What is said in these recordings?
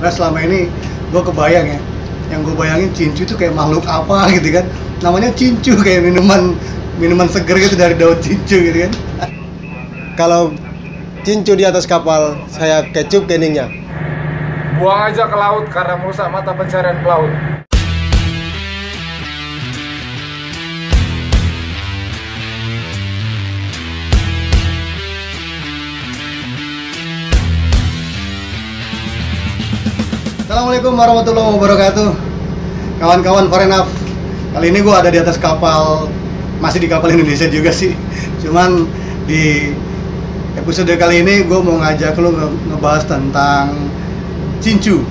Karena selama ini gue kebayang ya, yang gue bayangin cincu itu kayak makhluk apa gitu kan. Namanya cincu, kayak minuman seger gitu dari daun cincu gitu kan. Kalau cincu di atas kapal, saya kecup keningnya. Buang aja ke laut karena merusak mata pencarian pelaut. Assalamualaikum warahmatullahi wabarakatuh. Kawan-kawan Forenaf, kali ini gue ada di atas kapal, masih di kapal Indonesia juga sih. Cuman di episode kali ini gue mau ngajak lo ngebahas tentang cincu.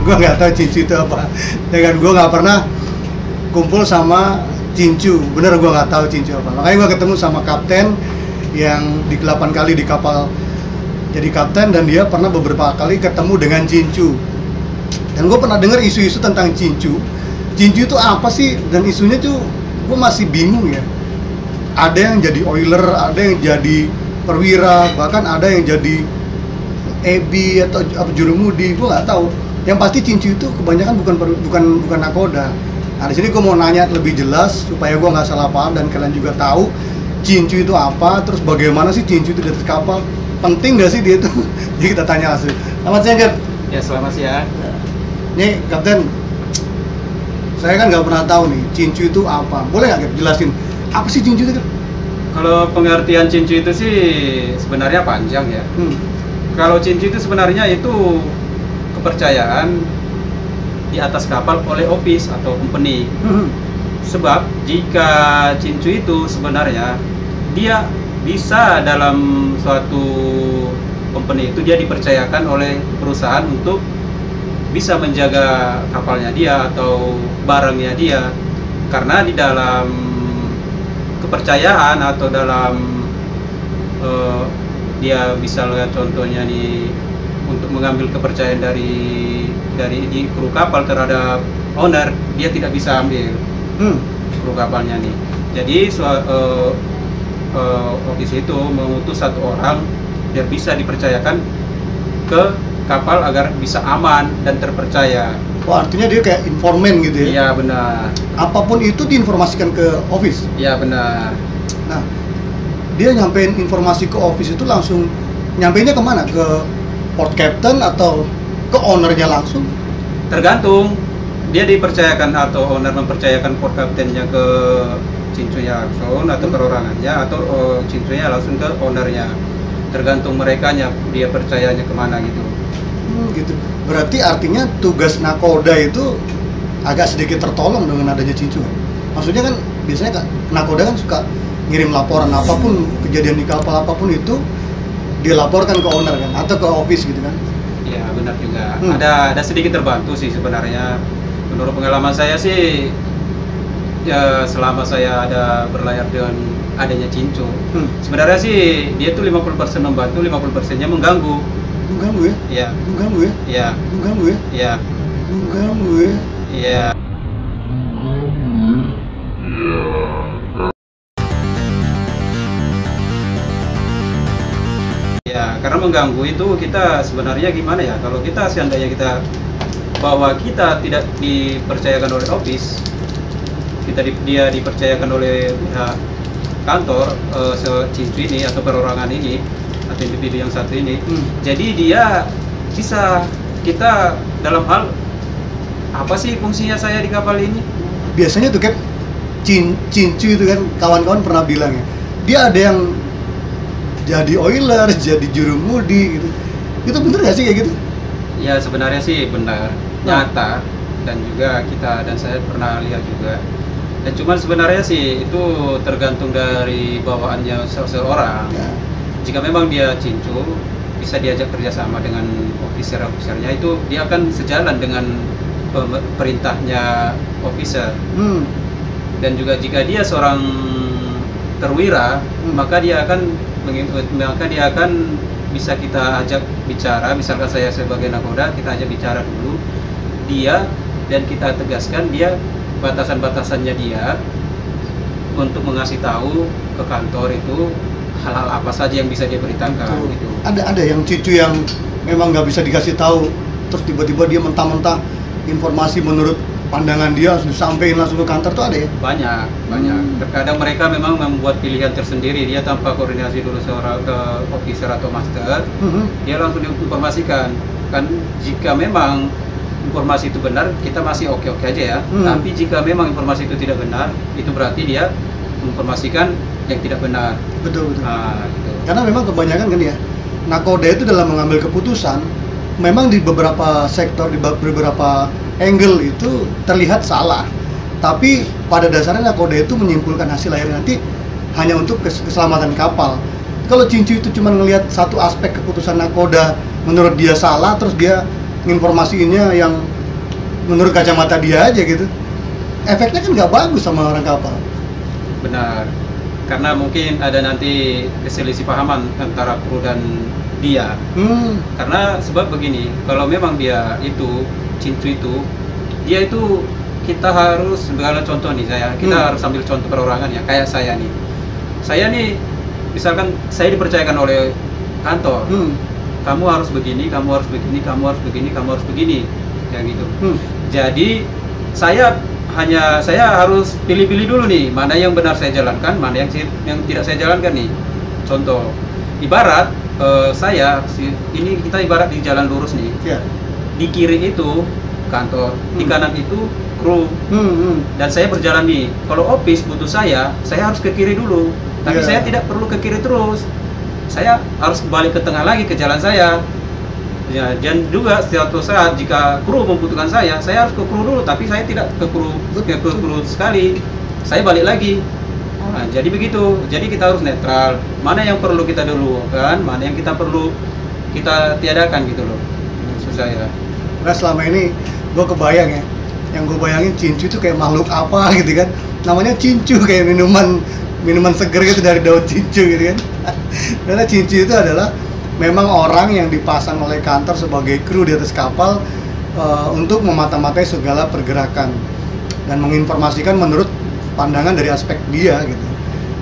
Gue nggak tahu cincu itu apa, ya kan. Gue nggak pernah kumpul sama cincu, bener gue nggak tahu cincu apa. Makanya gue ketemu sama kapten yang di 8 kali di kapal jadi kapten, dan dia pernah beberapa kali ketemu dengan cincu. Dan gue pernah dengar isu-isu tentang cincu. Cincu itu apa sih? Dan isunya tuh gue masih bingung ya. Ada yang jadi oiler, ada yang jadi perwira, bahkan ada yang jadi EBI atau jurumudi, gue nggak tahu. Yang pasti cincu itu kebanyakan bukan nakoda. Nah, di sini gue mau nanya lebih jelas supaya gue nggak salah paham dan kalian juga tahu cincu itu apa, terus bagaimana sih cincu itu di atas kapal, penting nggak sih dia itu? Jadi kita tanya langsung. Selamat siang, Gert. Ya, selamat siang. Nih, Kapten, saya kan nggak pernah tahu nih cincu itu apa. Boleh nggak, Gert, jelasin apa sih cincu itu, Gert? Kalau pengertian cincu itu sih sebenarnya panjang ya. Kalau cincu itu sebenarnya itu kepercayaan di atas kapal oleh office atau company. Sebab jika cincu itu sebenarnya dia bisa dalam suatu company itu dia dipercayakan oleh perusahaan untuk bisa menjaga kapalnya dia atau barangnya dia, karena di dalam kepercayaan atau dalam dia bisa lihat contohnya nih, untuk mengambil kepercayaan dari kru kapal terhadap owner, dia tidak bisa ambil kru kapalnya nih. Jadi office itu mengutus satu orang biar bisa dipercayakan ke kapal agar bisa aman dan terpercaya. Oh, artinya dia kayak informan gitu ya? Iya, benar. Apapun itu diinformasikan ke office? Iya, benar. Nah, dia nyampein informasi ke office itu langsung nyampeinnya kemana? Ke port captain atau ke ownernya langsung? Tergantung. Dia dipercayakan atau owner mempercayakan port captainnya ke cincunya langsung atau perorangannya, atau cincunya langsung ke ownernya. Tergantung merekanya, dia percayanya kemana gitu. Gitu. Berarti artinya tugas nakoda itu agak sedikit tertolong dengan adanya cincu. Maksudnya kan biasanya nakoda kan suka ngirim laporan apapun, kejadian di kapal apapun itu dilaporkan ke owner kan, atau ke office gitu kan? Iya, benar juga. Ada sedikit terbantu sih sebenarnya. Menurut pengalaman saya sih, ya selama saya ada berlayar dengan adanya cincu, sebenarnya sih dia tuh 50% membantu, 50%-nya mengganggu. Mengganggu ya? Iya. Mengganggu ya? Iya. Mengganggu ya? Iya. Mengganggu ya? Iya. Ya, karena mengganggu itu kita sebenarnya gimana ya? Kalau kita seandainya kita bahwa kita tidak dipercayakan oleh office, dia dipercayakan oleh pihak kantor, cincu ini atau perorangan ini atau individu yang satu ini, jadi dia bisa kita dalam hal apa sih fungsinya saya di kapal ini? Biasanya tuh kan cincu itu kan kawan-kawan pernah bilang ya, dia ada yang jadi oiler, jadi jurumudi gitu. Itu bener nggak sih kayak gitu? Ya sebenarnya sih benar, nyata, dan juga saya pernah lihat juga. Dan cuman sebenarnya sih itu tergantung dari bawaannya seseorang. Ya. Jika memang dia cincu, bisa diajak kerjasama dengan officer-officernya, itu dia akan sejalan dengan perintahnya officer. Dan juga jika dia seorang perwira, maka dia akan bisa kita ajak bicara. Misalkan saya sebagai nakoda, kita ajak bicara dulu dia, dan kita tegaskan dia batasan-batasannya dia untuk mengasih tahu ke kantor itu hal-hal apa saja yang bisa dia beritakan gitu. Ada yang cicu yang memang nggak bisa dikasih tahu, terus tiba-tiba dia mentah-mentah informasi menurut pandangan dia disampaikan langsung ke kantor tuh ada ya? Banyak. Terkadang mereka memang membuat pilihan tersendiri, dia tanpa koordinasi dulu seorang ke officer atau master, dia langsung diinformasikan. Kan jika memang informasi itu benar, kita masih oke-oke aja ya. Tapi jika memang informasi itu tidak benar, itu berarti dia menginformasikan yang tidak benar. Betul. Nah, gitu. Karena memang kebanyakan kan ya, nakoda itu dalam mengambil keputusan, memang di beberapa sektor, di beberapa angle itu terlihat salah. Tapi pada dasarnya nakoda itu menyimpulkan hasil akhir nanti hanya untuk keselamatan kapal. Kalau Cincu itu cuma ngelihat satu aspek keputusan nakoda, menurut dia salah, terus dia informasinya yang menurut kacamata dia aja gitu, efeknya kan nggak bagus sama orang kapal. Benar, karena mungkin ada nanti keselisih pahaman antara kru dan dia. Karena sebab begini, kalau memang dia itu Cincu itu, dia itu kita harus segala contoh nih kita harus ambil contoh perorangan ya, kayak saya nih misalkan saya dipercayakan oleh kantor, kamu harus begini, kamu harus begini, kamu harus begini, kamu harus begini, ya gitu. Jadi saya harus pilih-pilih dulu nih, mana yang benar saya jalankan, mana yang tidak saya jalankan nih. Contoh, ibarat ini kita ibarat di jalan lurus nih. Di kiri itu kantor, di kanan itu kru. Dan saya berjalan nih, kalau office butuh saya harus ke kiri dulu. Tapi saya tidak perlu ke kiri terus, saya harus kembali ke tengah lagi ke jalan saya. Ya, dan juga suatu saat jika kru membutuhkan saya harus ke kru dulu, tapi saya tidak ke kru sekali, saya balik lagi. Nah, jadi begitu. Jadi kita harus netral. Mana yang perlu kita dulu kan, mana yang kita perlu kita tiadakan gitu loh. Maksud saya. Nah selama ini gue kebayang ya, yang gue bayangin Cincu itu kayak makhluk apa gitu kan, namanya Cincu, kayak minuman seger gitu dari daun Cincu gitu kan. Karena Cincu itu adalah memang orang yang dipasang oleh kantor sebagai kru di atas kapal untuk memata-matai segala pergerakan dan menginformasikan menurut pandangan dari aspek dia gitu.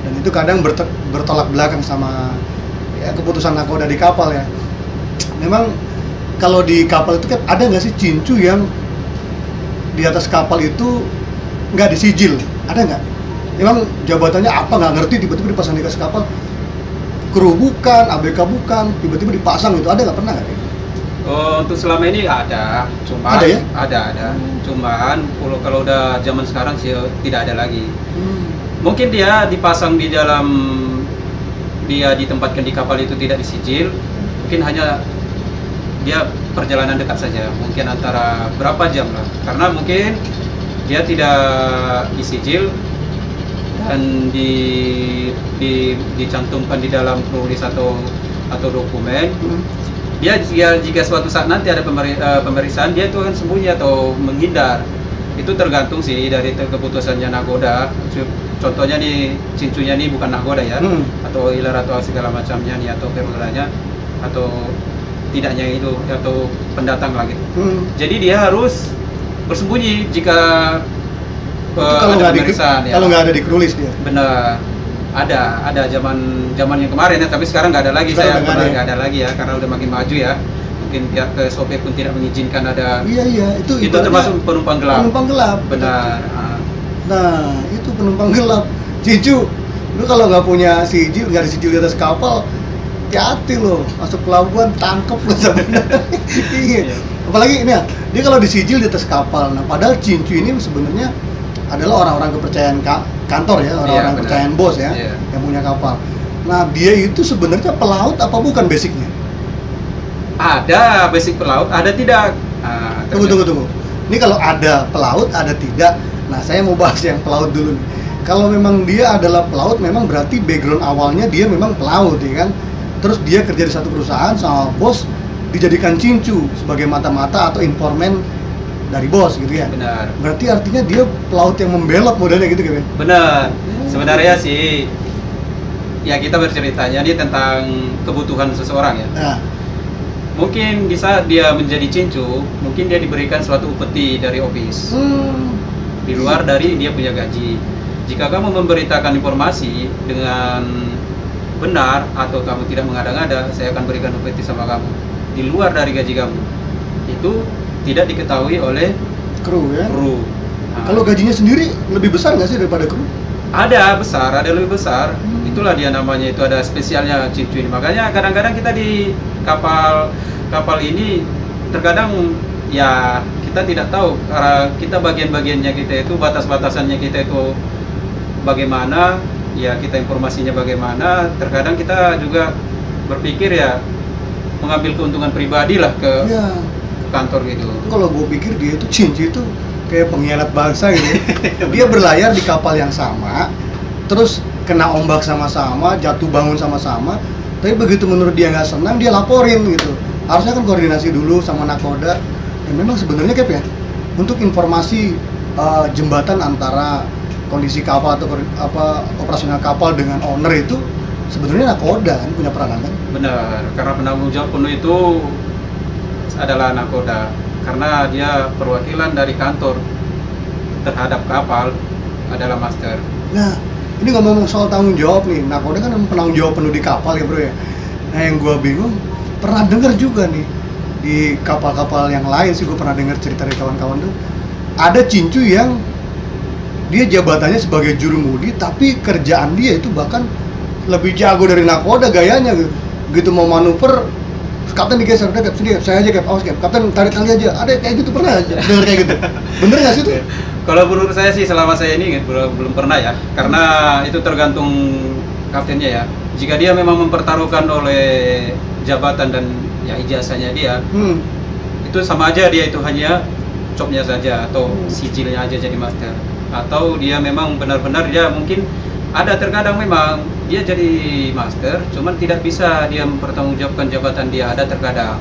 Dan itu kadang bertolak belakang sama ya, keputusan nakoda di kapal ya. Memang kalau di kapal itu kan ada nggak sih Cincu yang di atas kapal itu nggak disijil? Ada nggak? Memang jabatannya apa nggak ngerti, tiba-tiba dipasang di atas kapal, kru bukan, ABK bukan, tiba-tiba dipasang itu, ada nggak, pernah nggak? Untuk selama ini ada, cuman ada ya? Ada. Cuman kalau udah zaman sekarang sih tidak ada lagi. Mungkin dia dipasang di dalam, dia ditempatkan di kapal itu tidak disijil, mungkin hanya dia perjalanan dekat saja, mungkin antara berapa jam lah, karena mungkin dia tidak disijil dan dicantumkan di dalam tulis atau dokumen. Dia jika suatu saat nanti ada pemeriksaan, dia itu akan sembunyi atau menghindar. Itu tergantung sih dari keputusannya nakoda. Contohnya nih, Cincunya nih bukan nakoda ya, atau ilar atau segala macamnya nih, atau perwiranya atau tidaknya itu, atau pendatang lagi. Jadi dia harus bersembunyi jika kalau nggak ada di kru list dia. Benar. Ada zaman yang kemarin ya, tapi sekarang nggak ada lagi. Nggak ada lagi ya, karena udah makin maju ya. Mungkin pihak SOP pun tidak mengizinkan ada. Iya, itu termasuk penumpang gelap. Penumpang gelap. Benar. Nah, itu penumpang gelap. Cincu, lu kalau nggak punya sijil, nggak disijil di atas kapal, hati-hati lo, masuk pelabuhan tangkep lo sebenarnya. Iya. Apalagi ini ya, dia kalau disijil di atas kapal. Nah, padahal Cincu ini sebenarnya adalah orang-orang kepercayaan kantor ya, orang-orang kepercayaan bos ya, yang punya kapal. Nah, dia itu sebenarnya pelaut apa bukan basicnya? Ada basic pelaut, ada tidak. Tunggu. Ini kalau ada pelaut, ada tidak. Nah, saya mau bahas yang pelaut dulu nih. Kalau memang dia adalah pelaut, memang berarti background awalnya dia memang pelaut ya kan. Terus dia kerja di satu perusahaan sama bos, dijadikan Cincu sebagai mata-mata atau informan dari bos gitu ya. Benar. Berarti artinya dia pelaut yang membelot modelnya gitu kan? Benar. Sebenarnya sih ya kita berceritanya ini tentang kebutuhan seseorang ya. Nah, Mungkin di saat dia menjadi cincu, mungkin dia diberikan suatu upeti dari office. Di luar dari dia punya gaji. Jika kamu memberitakan informasi dengan benar atau kamu tidak mengada-ngada, saya akan berikan upeti sama kamu. Di luar dari gaji kamu. Itu tidak diketahui oleh kru ya. kru. Nah, Kalau gajinya sendiri lebih besar nggak sih daripada kru? ada besar, ada lebih besar. Itulah dia namanya, itu ada spesialnya cincu ini. Makanya kadang-kadang kita di kapal ini terkadang ya kita tidak tahu kita bagian-bagiannya kita itu, batas-batasannya kita itu bagaimana, ya kita informasinya bagaimana. Terkadang kita juga berpikir ya mengambil keuntungan pribadi lah ke Iya. kantor gitu. Kalau gue pikir dia itu cincu itu kayak pengkhianat bangsa gitu. Dia berlayar di kapal yang sama, terus kena ombak sama-sama, jatuh bangun sama-sama. Tapi begitu menurut dia nggak senang, dia laporin gitu. Harusnya kan koordinasi dulu sama nakoda. Dan memang sebenarnya Cap ya, untuk informasi jembatan antara kondisi kapal atau operasional kapal dengan owner itu sebenarnya nakoda kan punya peranan kan? Benar, karena penanggung jawab penuh itu adalah nakoda, karena dia perwakilan dari kantor terhadap kapal adalah master. Nah, ini ngomong soal tanggung jawab nih, nakoda kan penanggung jawab penuh di kapal ya bro ya. Nah yang gua bingung, pernah dengar juga nih di kapal-kapal yang lain sih, gue pernah dengar cerita dari kawan-kawan tuh, ada cincu yang dia jabatannya sebagai jurumudi, tapi kerjaan dia itu bahkan lebih jago dari nakoda gayanya gitu. Gitu mau manuver, kapten digeser, udah Cap, sini Cap, saya aja Cap, awas Cap, kapten tarik tali aja. Ada kayak gitu, pernah dengar kayak gitu? Bener nggak sih itu? Kalau menurut saya sih selama saya ini belum pernah ya, karena itu tergantung kaptennya ya. Jika dia memang mempertaruhkan oleh jabatan dan ya ijazahnya dia, itu sama aja, dia itu hanya jobnya saja atau sijilnya aja jadi master. Atau dia memang benar-benar dia mungkin ada terkadang memang dia jadi master, cuman tidak bisa dia mempertanggungjawabkan jabatan dia, ada terkadang.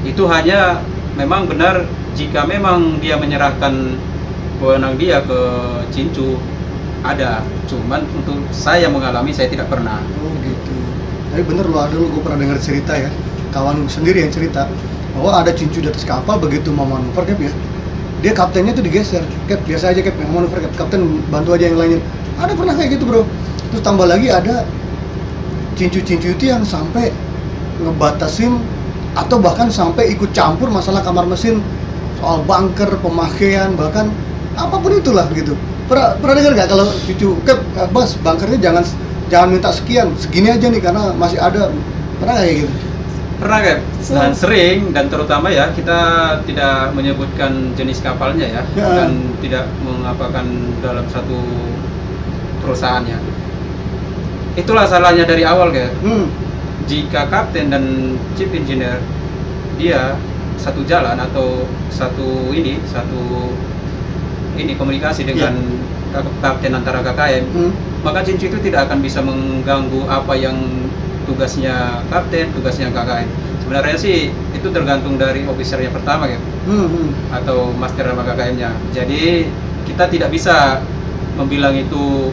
Itu hanya memang benar jika memang dia menyerahkan wewenang dia ke cincu, ada. Cuman untuk saya mengalami, saya tidak pernah. Oh gitu. Tapi bener loh, ada gue pernah dengar cerita ya, kawan sendiri yang cerita bahwa ada cincu di atas kapal, begitu mau manuver Cap ya, dia kaptennya tuh digeser, Cap biasa aja Cap, yang manuver Cap, kapten bantu aja yang lainnya. Ada pernah kayak gitu bro. Terus tambah lagi ada cincu-cincu itu yang sampai ngebatasin atau bahkan sampai ikut campur masalah kamar mesin, soal bunker, pemakaian, bahkan apapun itulah gitu. Pernah dengar nggak kalau cucu Cap, bos bunkernya jangan minta sekian, segini aja nih karena masih ada. Pernah nggak kayak gitu? Pernah Cap, dan sering, dan terutama ya kita tidak menyebutkan jenis kapalnya ya, dan tidak mengapakan dalam satu perusahaannya. Itulah salahnya dari awal Cap. Jika kapten dan chief engineer dia satu jalan atau satu komunikasi dengan kapten antara KKM, maka cincu itu tidak akan bisa mengganggu apa yang tugasnya kapten, tugasnya KKM. Sebenarnya sih itu tergantung dari officernya pertama Cap, atau master sama KKM-nya. Jadi kita tidak bisa membilang itu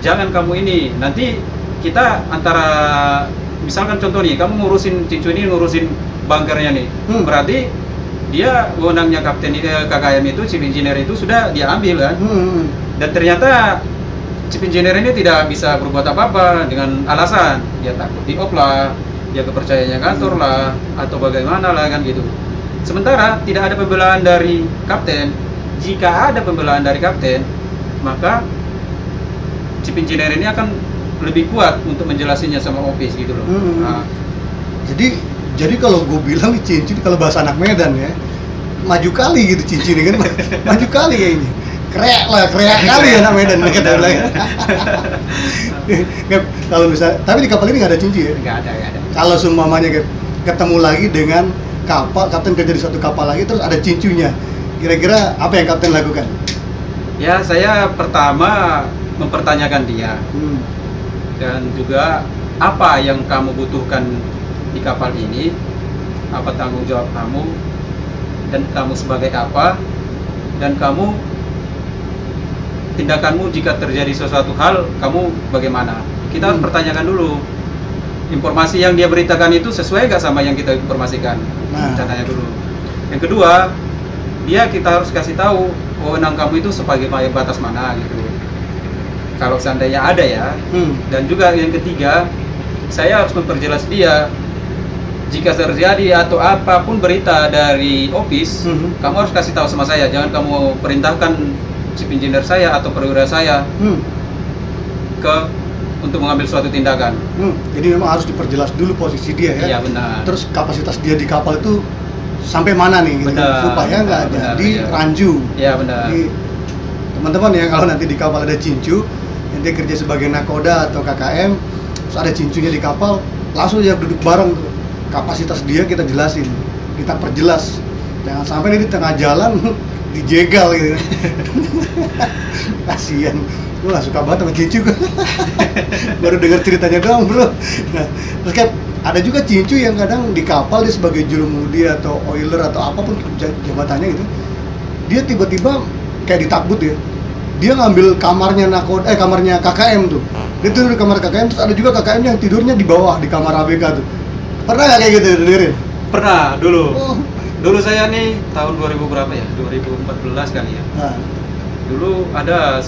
jangan kamu ini, nanti kita antara misalkan contoh nih, kamu ngurusin cincu ini, ngurusin bunkernya nih, berarti dia wewenangnya kapten KKM itu, chief engineer itu sudah dia ambil kan, dan ternyata chief engineer ini tidak bisa berbuat apa-apa dengan alasan dia takut di-off lah, dia kepercayaannya kantor lah, atau bagaimana lah kan gitu. Sementara tidak ada pembelaan dari kapten. Jika ada pembelaan dari kapten, maka chief engineer ini akan lebih kuat untuk menjelasinya sama office gitu loh. Nah, jadi kalau gue bilang cincin, kalau bahasa anak Medan ya, maju kali gitu cincin ini kan, maju kali kayaknya. Kreak kali ya anak Medan kita bilang. Kalau misalnya, tapi di kapal ini nggak ada cincin ya? nggak ada. Kalau seumpamanya ketemu lagi dengan kapten kerja di suatu kapal lagi, terus ada cincunya, kira-kira apa yang kapten lakukan? Ya saya pertama mempertanyakan dia, dan juga apa yang kamu butuhkan di kapal ini, apa tanggung jawab kamu, dan kamu sebagai apa, dan kamu tindakanmu jika terjadi sesuatu hal, kamu bagaimana. Kita harus pertanyakan dulu informasi yang dia beritakan itu sesuai gak sama yang kita informasikan. Caranya dulu. Yang kedua, kita harus kasih tahu wewenang kamu itu sebagai batas mana gitu. Kalau seandainya ada ya. Dan juga yang ketiga, saya harus memperjelas dia jika terjadi atau apapun berita dari office, kamu harus kasih tahu sama saya. Jangan kamu perintahkan chief engineer saya atau perwira saya untuk mengambil suatu tindakan. Jadi memang harus diperjelas dulu posisi dia ya. Iya benar. Terus kapasitas dia di kapal itu sampai mana nih? Gitu, supaya nggak jadi ranju. Iya benar. Jadi teman-teman ya, kalau nanti di kapal ada cincu, yang dia kerja sebagai nakoda atau KKM, terus ada cincunya di kapal, langsung aja duduk bareng tuh. Kapasitas dia kita jelasin, kita perjelas. Jangan sampai di tengah jalan dijegal gitu. Kasian, gue gak suka banget sama cincu. Baru dengar ceritanya doang bro. Nah, terus kan ada juga cincu yang kadang di kapal dia sebagai jurumudi atau oiler atau apapun jabatannya gitu, dia tiba-tiba kayak ditakbut ya, dia ngambil kamarnya kamarnya KKM tuh, dia tidur di kamar KKM. Terus ada juga KKM yang tidurnya di bawah di kamar ABK tuh. Pernah nggak kayak gitu dengerin? Pernah dulu. Dulu saya nih tahun 2000 berapa ya? 2014 kali ya. Dulu ada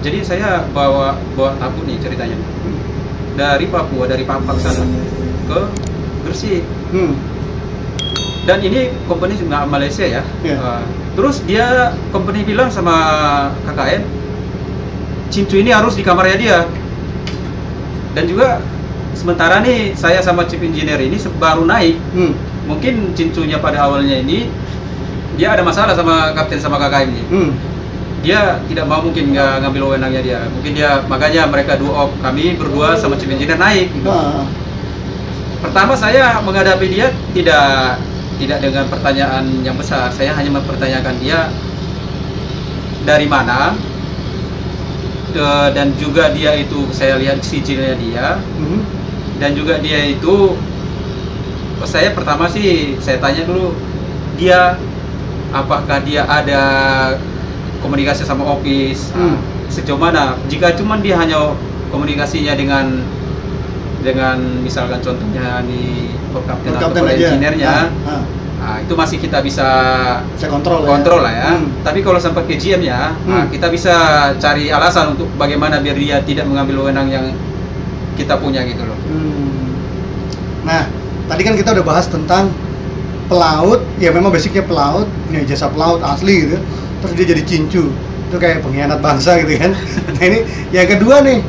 jadi saya bawa tabu nih ceritanya. Dari Papua, dari Papak sana ke Gresik. Dan ini company nggak Malaysia ya. Terus company bilang sama KKN, cincu ini harus di kamarnya dia. Dan juga sementara nih saya sama chief engineer ini baru naik. Mungkin cincunya pada awalnya ini dia ada masalah sama kapten sama KKM ini. Dia tidak mau mungkin nggak ngambil wewenangnya dia. Mungkin makanya mereka kami berdua sama chief engineer naik gitu. Pertama saya menghadapi dia tidak dengan pertanyaan yang besar. Saya hanya mempertanyakan dia dari mana, dan juga dia itu saya lihat sijilnya dia. Dan juga dia itu, saya pertama sih saya tanya dulu dia apakah dia ada komunikasi sama office, sejauh mana. Jika cuman dia hanya komunikasinya dengan misalkan contohnya nih kapten atau engineer-nya, itu masih kita bisa kontrol lah ya. Tapi kalau sampai ke GM-nya, kita bisa cari alasan untuk bagaimana biar dia tidak mengambil wewenang yang kita punya gitu loh. Nah, tadi kan kita udah bahas tentang pelaut, ya memang basicnya pelaut, punya jasa pelaut asli gitu. Terus dia jadi cincu, itu kayak pengkhianat bangsa gitu kan. Nah ini yang kedua nih,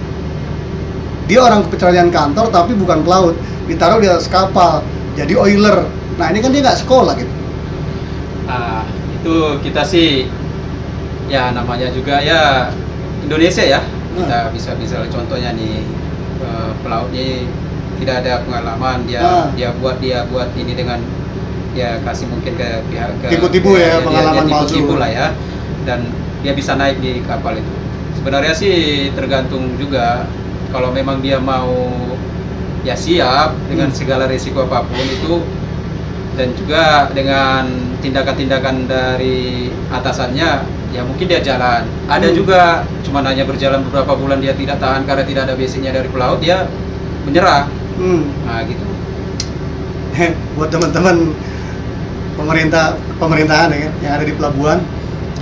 dia orang kepeceraian kantor tapi bukan pelaut, ditaruh di atas kapal, jadi oiler. Nah ini kan dia nggak sekolah gitu. Itu kita sih, ya namanya juga ya Indonesia ya. Kita bisa contohnya nih, pelaut ini tidak ada pengalaman, dia buat ini dengan ya kasih mungkin ke pihak tipu-tipu ya, pengalaman palsu lah ya, dan dia bisa naik di kapal itu. Sebenarnya sih tergantung juga, kalau memang dia mau ya siap dengan segala risiko apapun itu, dan juga dengan tindakan-tindakan dari atasannya, ya mungkin dia jalan. Ada juga cuma hanya berjalan beberapa bulan dia tidak tahan karena tidak ada basicnya dari pelaut, dia menyerah. Nah gitu. Buat teman-teman pemerintahan ya, yang ada di pelabuhan,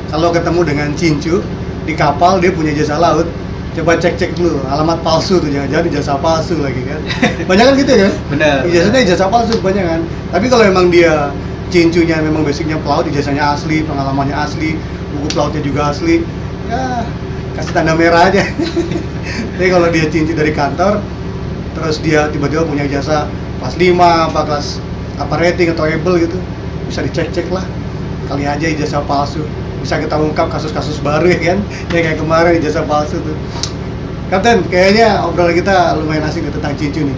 kalau ketemu dengan cincu di kapal dia punya jasa laut, coba cek dulu alamat palsu tuh, jangan-jangan ijazah palsu lagi kan. Banyak kan gitu ya. Benar. Ijazahnya ijazah palsu banyak kan. Tapi kalau memang dia cincunya memang basicnya pelaut, ijazahnya asli, pengalamannya asli, buku pelautnya juga asli, ya kasih tanda merah aja. Tapi kalau dia cincu dari kantor, terus dia tiba-tiba punya ijazah kelas 5, kelas rating atau able gitu, bisa dicek lah, kali aja ijazah palsu, bisa kita ungkap kasus-kasus baru ya kan, ya kayak kemarin ijazah palsu tuh. Kapten, kayaknya obrolan kita lumayan asik nih tentang cincu nih.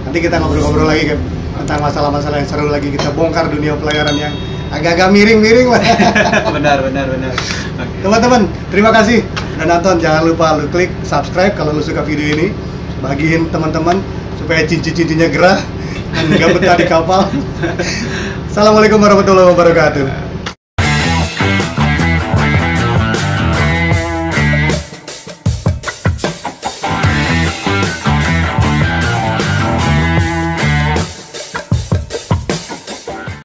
Nanti kita ngobrol-ngobrol lagi kan tentang masalah-masalah yang seru lagi, kita bongkar dunia pelayaran yang agak-agak miring-miring lah. Benar. Teman-teman, terima kasih udah nonton. Jangan lupa lu klik subscribe kalau lu suka video ini, bagiin teman-teman supaya cincu-cincunya gerah. nggak betah di kapal. Assalamualaikum warahmatullahi wabarakatuh.